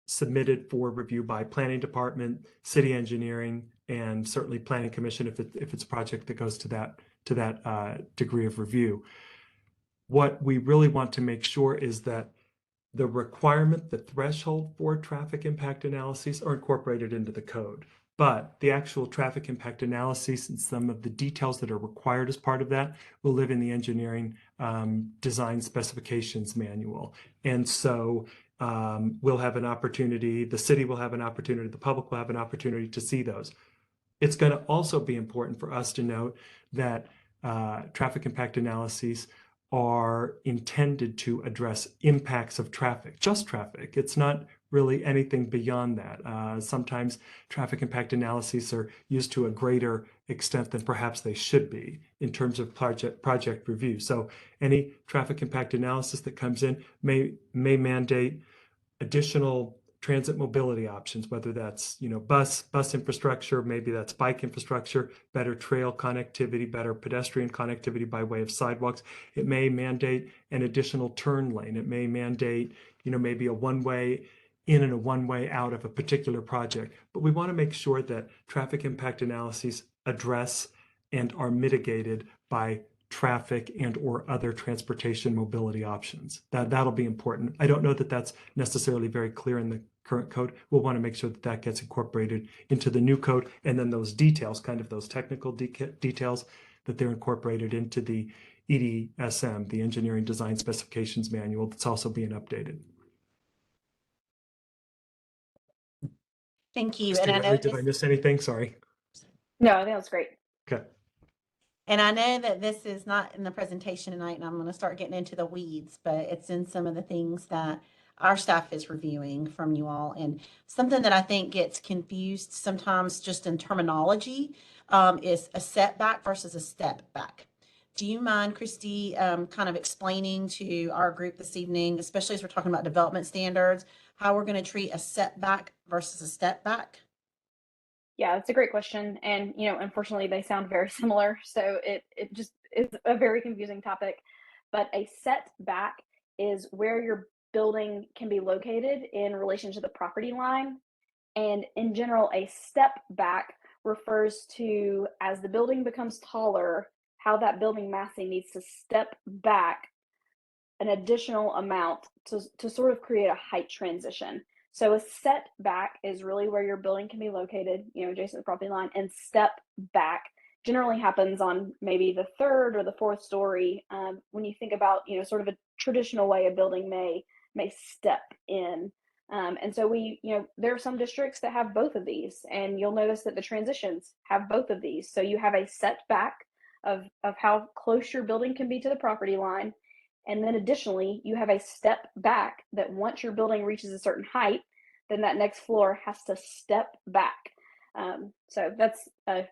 submitted for review by planning department, city engineering, and certainly planning commission if it's a project that goes to that degree of review. What we really want to make sure is that the requirement, the threshold for traffic impact analyses are incorporated into the code. But the actual traffic impact analyses and some of the details that are required as part of that will live in the engineering design specifications manual. And so we'll have an opportunity, the city will have an opportunity, the public will have an opportunity to see those. It's going to also be important for us to note that traffic impact analyses are intended to address impacts of traffic, just traffic. It's not really anything beyond that. Sometimes traffic impact analyses are used to a greater extent than perhaps they should be in terms of project review. So any traffic impact analysis that comes in may mandate additional transit mobility options, whether that's bus infrastructure, maybe that's bike infrastructure, better trail connectivity, better pedestrian connectivity by way of sidewalks. It may mandate an additional turn lane. It may mandate maybe a one-way in and a one-way out of a particular project. But we want to make sure that traffic impact analyses address and are mitigated by traffic and or other transportation mobility options. That'll be important. I don't know that that's necessarily very clear in the current code. We'll want to make sure that that gets incorporated into the new code, and then those details, kind of those technical details, that they're incorporated into the EDSM, the Engineering Design Specifications Manual, that's also being updated. Thank you. Christy, And I know did I miss anything? Sorry. No, I think that's great. Okay. And I know that this is not in the presentation tonight, and I'm going to start getting into the weeds, but it's in some of the things that our staff is reviewing from you all. And something that I think gets confused sometimes just in terminology is a setback versus a step back. Do you mind, Christy, kind of explaining to our group this evening, especially as we're talking about development standards, how we're going to treat a setback versus a step back? Yeah, that's a great question. And, unfortunately, they sound very similar. So it just is a very confusing topic. But a setback is where your building can be located in relation to the property line. And in general, a step back refers to, as the building becomes taller, how that building massing needs to step back an additional amount to sort of create a height transition. So a setback is really where your building can be located, adjacent to the property line, and step back generally happens on maybe the third or the fourth story. When you think about, sort of a traditional way a building may step in. And so there are some districts that have both of these, and you'll notice that the transitions have both of these. So you have a setback of how close your building can be to the property line. And then additionally, you have a step back that once your building reaches a certain height, then that next floor has to step back. So that's, I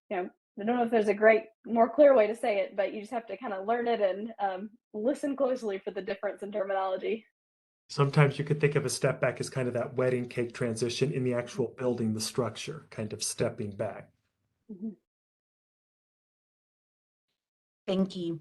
don't know if there's a more clear way to say it, but you just have to kind of learn it and listen closely for the difference in terminology. Sometimes you could think of a step back as kind of that wedding cake transition in the actual building, the structure, kind of stepping back. Mm-hmm. Thank you.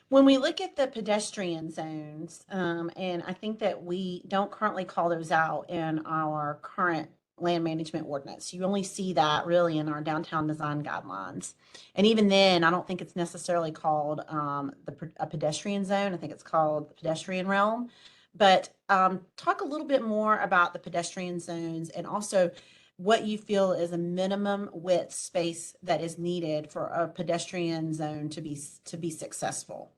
When we look at the pedestrian zones, and I think that we don't currently call those out in our current land management ordinance. You only see that really in our downtown design guidelines. And even then, I don't think it's necessarily called a pedestrian zone. I think it's called the pedestrian realm. But talk a little bit more about the pedestrian zones and also what you feel is a minimum width space that is needed for a pedestrian zone to be successful.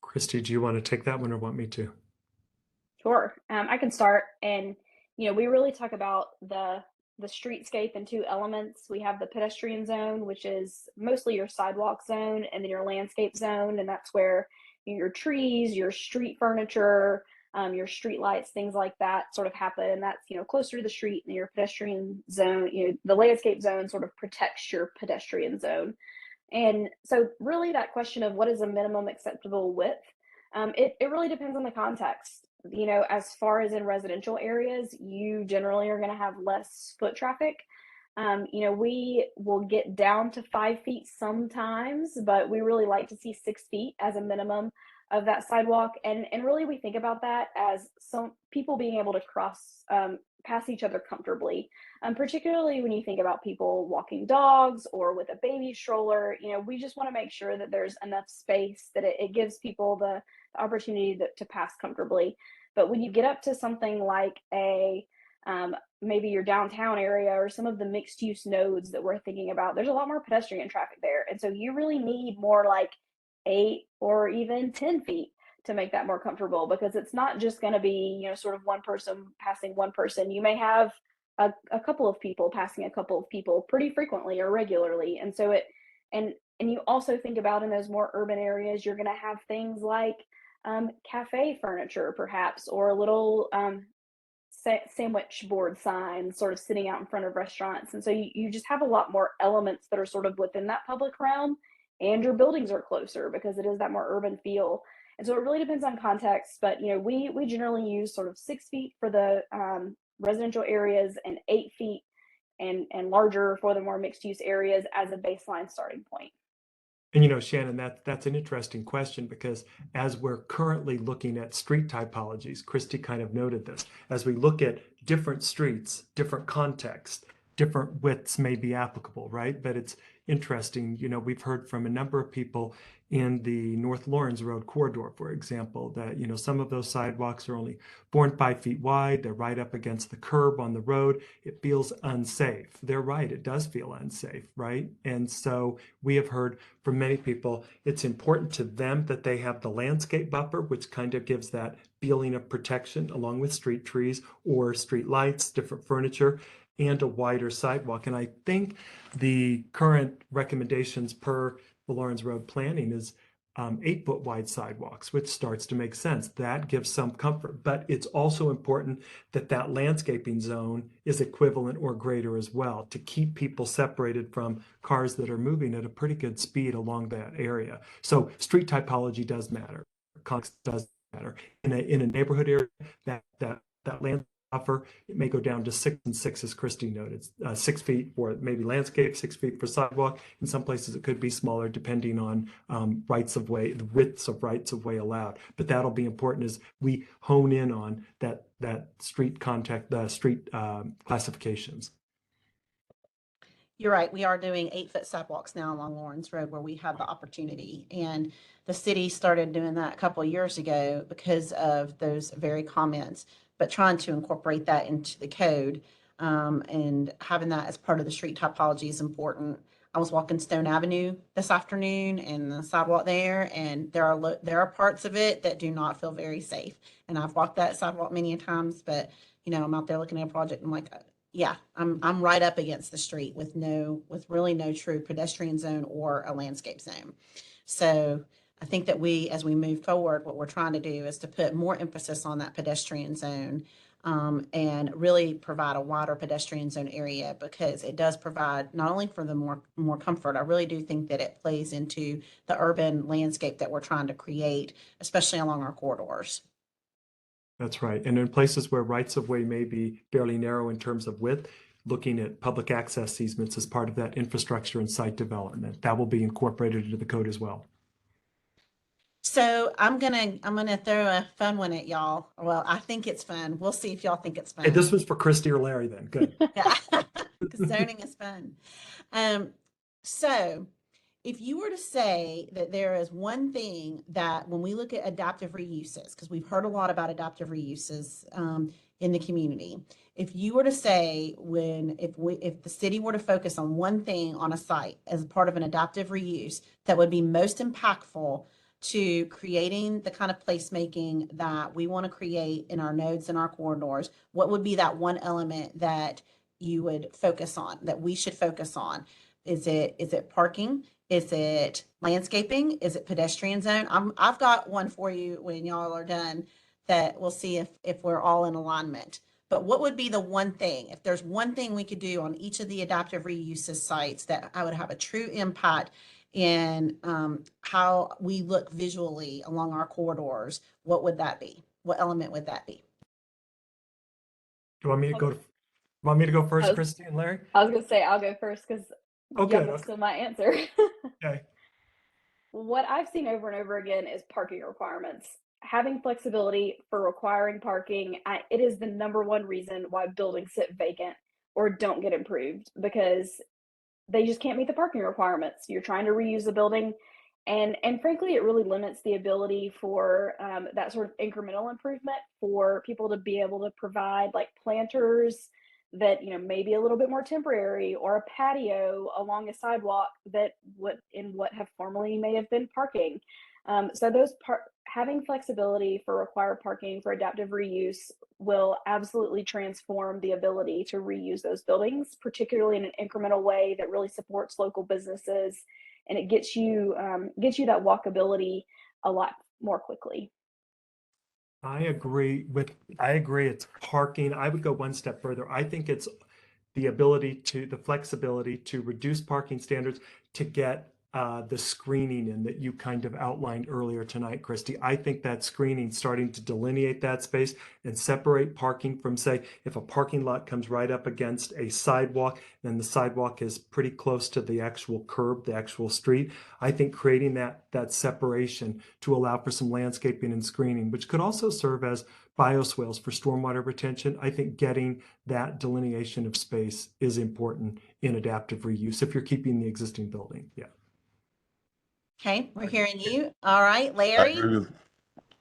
Christy, do you want to take that one or want me to? Sure. I can start. And, we really talk about the streetscape in two elements. We have the pedestrian zone, which is mostly your sidewalk zone, and then your landscape zone. And that's where your trees, your street furniture, your street lights, things like that sort of happen. And that's, closer to the street. And your pedestrian zone, the landscape zone sort of protects your pedestrian zone. And so really that question of what is a minimum acceptable width, it really depends on the context. As far as in residential areas, you generally are going to have less foot traffic. We will get down to 5 feet sometimes, but we really like to see 6 feet as a minimum of that sidewalk. And really we think about that as some people being able to pass each other comfortably. Particularly when you think about people walking dogs or with a baby stroller, we just want to make sure that there's enough space that it gives people the opportunity to pass comfortably. But when you get up to something like maybe your downtown area or some of the mixed use nodes that we're thinking about, there's a lot more pedestrian traffic there. And so you really need more like 8 or even 10 feet to make that more comfortable, because it's not just going to be, sort of one person passing one person. You may have a couple of people passing a couple of people pretty frequently or regularly. And so And you also think about in those more urban areas, you're going to have things like cafe furniture, perhaps, or a little sandwich board signs sort of sitting out in front of restaurants. And so you just have a lot more elements that are sort of within that public realm, and your buildings are closer because it is that more urban feel. And so it really depends on context, but we generally use sort of 6 feet for the residential areas and 8 feet and larger for the more mixed use areas as a baseline starting point. And Shannon, that's an interesting question, because as we're currently looking at street typologies, Christy kind of noted this, as we look at different streets, different contexts, different widths may be applicable, right? But it's interesting, we've heard from a number of people in the North Lawrence Road corridor, for example, that, some of those sidewalks are only 4 and 5 feet wide. They're right up against the curb on the road. It feels unsafe. They're right. It does feel unsafe, right? And so we have heard from many people, it's important to them that they have the landscape buffer, which kind of gives that feeling of protection, along with street trees or street lights, different furniture, and a wider sidewalk. And I think the current recommendations per the Lawrence Road planning is 8-foot wide sidewalks, which starts to make sense. That gives some comfort, but it's also important that that landscaping zone is equivalent or greater as well, to keep people separated from cars that are moving at a pretty good speed along that area. So street typology does matter. Context does matter. In a neighborhood area, that land buffer, it may go down to 6 and 6, as Christy noted, 6 feet for maybe landscape, 6 feet for sidewalk. In some places, it could be smaller depending on rights of way, the widths of rights of way allowed. But that'll be important as we hone in on that street contact, the street classifications. You're right. We are doing 8-foot sidewalks now along Lawrence Road where we have the opportunity. And the city started doing that a couple of years ago because of those very comments, but trying to incorporate that into the code, and having that as part of the street topology is important. I was walking Stone Avenue this afternoon and the sidewalk there, and there are parts of it that do not feel very safe. And I've walked that sidewalk many times, but I'm out there looking at a project and I'm like, yeah, I'm right up against the street with really no true pedestrian zone or a landscape zone. So I think that as we move forward, what we're trying to do is to put more emphasis on that pedestrian zone, and really provide a wider pedestrian zone area, because it does provide not only for the more comfort. I really do think that it plays into the urban landscape that we're trying to create, especially along our corridors. That's right. And in places where rights of way may be fairly narrow in terms of width, looking at public access easements as part of that infrastructure and site development, that will be incorporated into the code as well. So I'm gonna throw a fun one at y'all. Well, I think it's fun. We'll see if y'all think it's fun. Hey, this was for Christy or Larry then. Good. Yeah, because zoning is fun. So if you were to say that there is one thing that when we look at adaptive reuses, because we've heard a lot about adaptive reuses in the community, if you were to say if the city were to focus on one thing on a site as part of an adaptive reuse that would be most impactful to creating the kind of placemaking that we want to create in our nodes and our corridors, what would be that one element that you would focus on, that we should focus on? Is it parking? Is it landscaping? Is it pedestrian zone? I've got one for you when y'all are done that we'll see if we're all in alignment. But what would be the one thing, if there's one thing we could do on each of the adaptive reuses sites that I would have a true impact in how we look visually along our corridors, what would that be? What element would that be? Do you want me to go first, Christy and Larry? I was gonna say I'll go first because Okay. y'all still my answer. Okay. What I've seen over and over again is parking requirements. Having flexibility for requiring parking, it is the number one reason why buildings sit vacant or don't get improved, because they just can't meet the parking requirements. You're trying to reuse the building, and frankly, it really limits the ability for that sort of incremental improvement for people to be able to provide like planters that may be a little bit more temporary, or a patio along a sidewalk that what have formerly may have been parking. So having flexibility for required parking for adaptive reuse will absolutely transform the ability to reuse those buildings, particularly in an incremental way that really supports local businesses and it gets you that walkability a lot more quickly. I agree. It's parking. I would go one step further. I think it's the flexibility to reduce parking standards to get the screening in that you kind of outlined earlier tonight, Christy. I think that screening starting to delineate that space and separate parking from, say, if a parking lot comes right up against a sidewalk, then the sidewalk is pretty close to the actual curb, the actual street. I think creating that separation to allow for some landscaping and screening, which could also serve as bioswales for stormwater retention. I think getting that delineation of space is important in adaptive reuse if you're keeping the existing building. Yeah. Okay, we're hearing you. All right, I Larry. agree with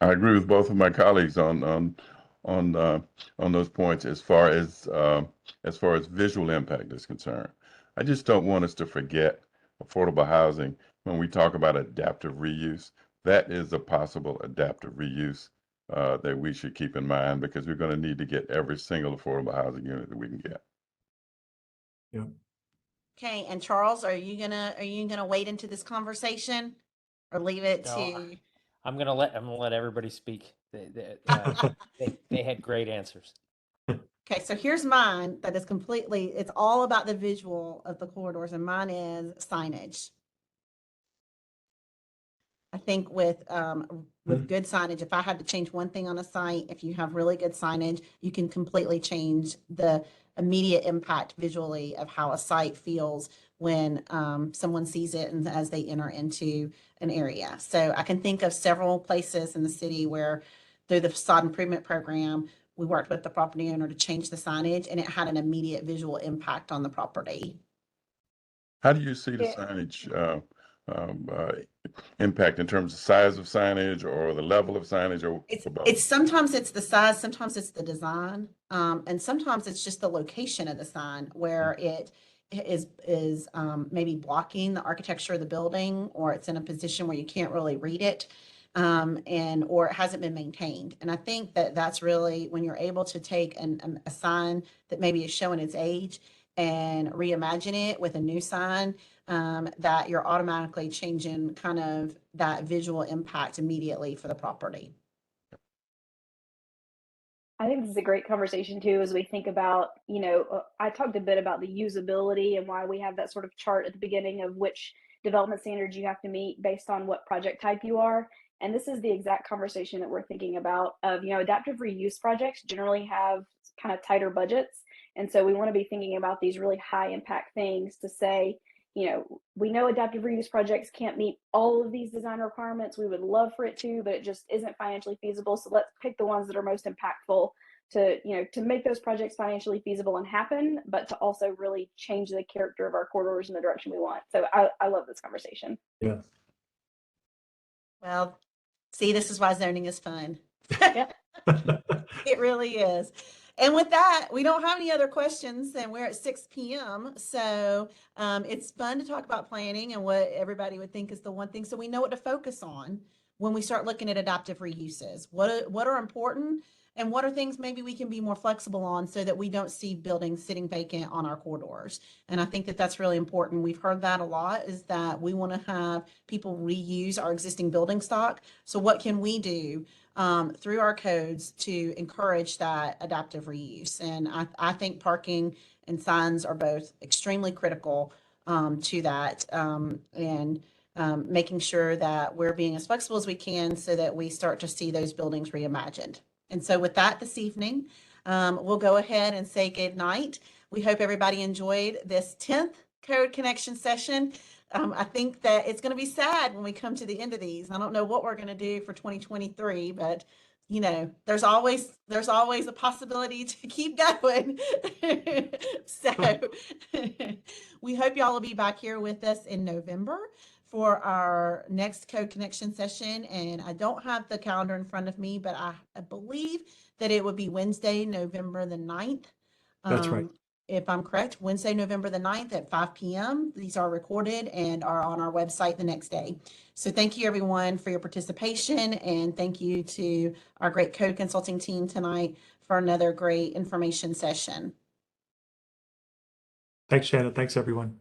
I agree with both of my colleagues on those points as far as visual impact is concerned. I just don't want us to forget affordable housing when we talk about adaptive reuse. That is a possible adaptive reuse that we should keep in mind, because we're going to need to get every single affordable housing unit that we can get. Yeah. Okay, and Charles, are you gonna wade into this conversation or leave it No, to? I'm gonna let everybody speak. They had great answers. Okay, so here's mine that is it's all about the visual of the corridors, and mine is signage. I think with good signage, if I had to change one thing on a site, if you have really good signage, you can completely change the immediate impact visually of how a site feels when someone sees it and as they enter into an area. So I can think of several places in the city where through the facade improvement program, we worked with the property owner to change the signage, and it had an immediate visual impact on the property. How do you see the signage impact in terms of size of signage or the level of signage, or both? It's sometimes it's the size, sometimes it's the design, and sometimes it's just the location of the sign where it is maybe blocking the architecture of the building, or it's in a position where you can't really read it, or it hasn't been maintained. And I think that that's really when you're able to take a sign that maybe is showing its age and reimagine it with a new sign, that you're automatically changing kind of that visual impact immediately for the property. I think this is a great conversation too, as we think about, I talked a bit about the usability and why we have that sort of chart at the beginning of which development standards you have to meet based on what project type you are. And this is the exact conversation that we're thinking about of, adaptive reuse projects generally have kind of tighter budgets. And so we want to be thinking about these really high impact things to say, we know adaptive reuse projects can't meet all of these design requirements. We would love for it to, but it just isn't financially feasible. So let's pick the ones that are most impactful to make those projects financially feasible and happen, but to also really change the character of our corridors in the direction we want. So I love this conversation. Yeah. Well, see, this is why zoning is fun. Yep. It really is. And with that, we don't have any other questions, and we're at 6 p.m. So it's fun to talk about planning and what everybody would think is the one thing. So we know what to focus on when we start looking at adaptive reuses. What are important, and what are things maybe we can be more flexible on so that we don't see buildings sitting vacant on our corridors. And I think that that's really important. We've heard that a lot, is that we want to have people reuse our existing building stock. So what can we do through our codes to encourage that adaptive reuse? And I think parking and signs are both extremely critical to that, and making sure that we're being as flexible as we can so that we start to see those buildings reimagined. And so with that this evening, we'll go ahead and say good night. We hope everybody enjoyed this 10th Code Connection session. I think that it's going to be sad when we come to the end of these. I don't know what we're going to do for 2023, but there's always a possibility to keep going. So we hope y'all will be back here with us in November for our next Code Connection session. And I don't have the calendar in front of me, but I believe that it would be Wednesday, November the 9th. That's right. If I'm correct, Wednesday, November the 9th at 5 p.m. These are recorded and are on our website the next day. So thank you everyone for your participation, and thank you to our great code consulting team tonight for another great information session. Thanks, Shannon. Thanks, everyone.